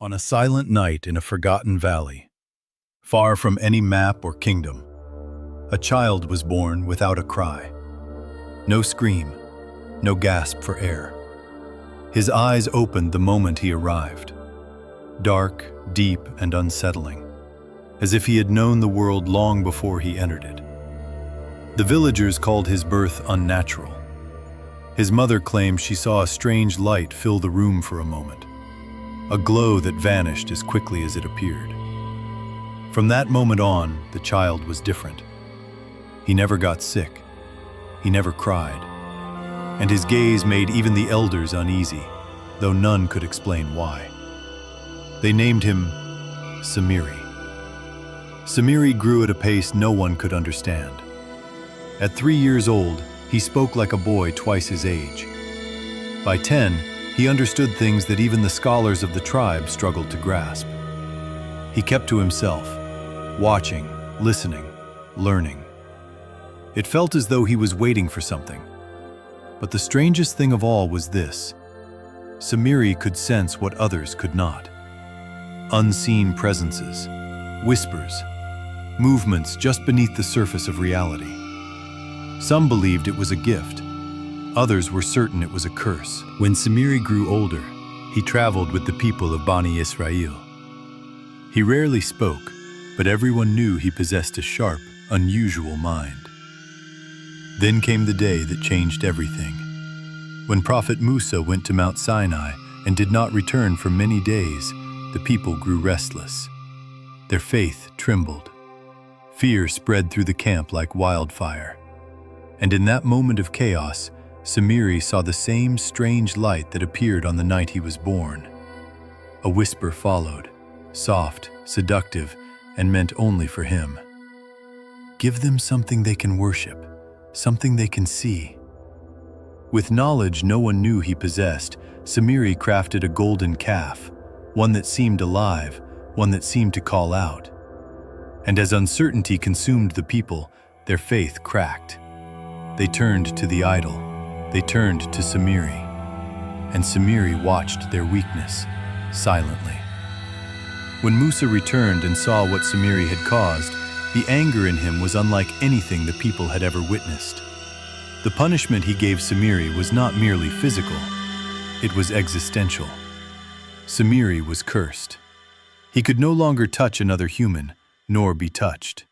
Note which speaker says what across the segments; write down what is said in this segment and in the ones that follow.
Speaker 1: On a silent night in a forgotten valley, far from any map or kingdom, a child was born without a cry. No scream, no gasp for air. His eyes opened the moment he arrived, dark, deep, and unsettling, as if he had known the world long before he entered it. The villagers called his birth unnatural. His mother claimed she saw a strange light fill the room for a moment, a glow that vanished as quickly as it appeared. From that moment on, the child was different. He never got sick. He never cried. And his gaze made even the elders uneasy, though none could explain why. They named him Samiri. Samiri grew at a pace no one could understand. At 3 years old, he spoke like a boy twice his age. By 10, he understood things that even the scholars of the tribe struggled to grasp. He kept to himself, watching, listening, learning. It felt as though he was waiting for something. But the strangest thing of all was this: Samiri could sense what others could not. Unseen presences, whispers, movements just beneath the surface of reality. Some believed it was a gift. Others were certain it was a curse. When Samiri grew older, he traveled with the people of Bani Israel. He rarely spoke, but everyone knew he possessed a sharp, unusual mind. Then came the day that changed everything. When Prophet Musa went to Mount Sinai and did not return for many days, the people grew restless. Their faith trembled. Fear spread through the camp like wildfire. And in that moment of chaos, Samiri saw the same strange light that appeared on the night he was born. A whisper followed, soft, seductive, and meant only for him. Give them something they can worship, something they can see. With knowledge no one knew he possessed, Samiri crafted a golden calf, one that seemed alive, one that seemed to call out. And as uncertainty consumed the people, their faith cracked. They turned to the idol. They turned to Samiri. And Samiri watched their weakness, silently. When Musa returned and saw what Samiri had caused, the anger in him was unlike anything the people had ever witnessed. The punishment he gave Samiri was not merely physical, it was existential. Samiri was cursed. He could no longer touch another human, nor be touched.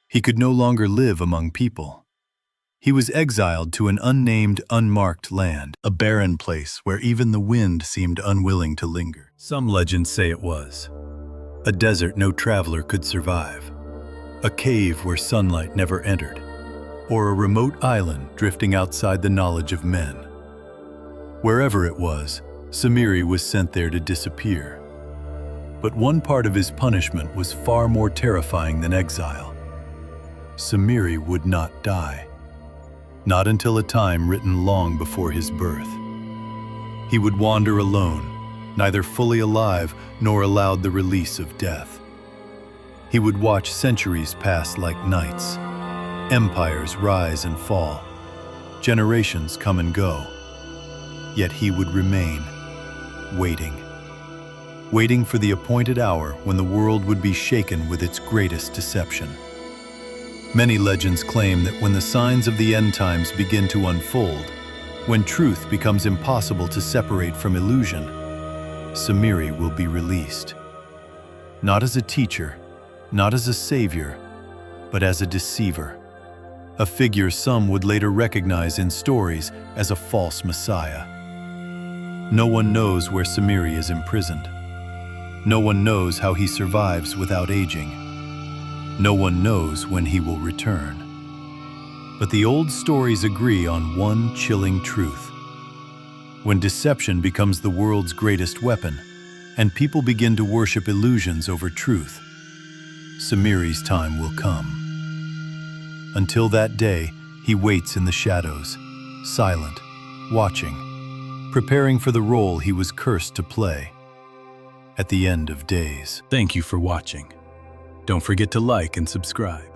Speaker 1: He could no longer live among people. He was exiled to an unnamed, unmarked land, a barren place where even the wind seemed unwilling to linger. Some legends say it was a desert no traveler could survive, a cave where sunlight never entered, or a remote island drifting outside the knowledge of men. Wherever it was, Samiri was sent there to disappear. But one part of his punishment was far more terrifying than exile. Samiri would not die. Not until a time written long before his birth. He would wander alone, neither fully alive nor allowed the release of death. He would watch centuries pass like nights, empires rise and fall, generations come and go. Yet he would remain, waiting for the appointed hour when the world would be shaken with its greatest deception. Many legends claim that when the signs of the end times begin to unfold, when truth becomes impossible to separate from illusion, Samiri will be released. Not as a teacher, not as a savior, but as a deceiver. A figure some would later recognize in stories as a false messiah. No one knows where Samiri is imprisoned. No one knows how he survives without aging. No one knows when he will return. But the old stories agree on one chilling truth. When deception becomes the world's greatest weapon, and people begin to worship illusions over truth, Samiri's time will come. Until that day, he waits in the shadows, silent, watching, preparing for the role he was cursed to play at the end of days. Thank you for watching. Don't forget to like and subscribe.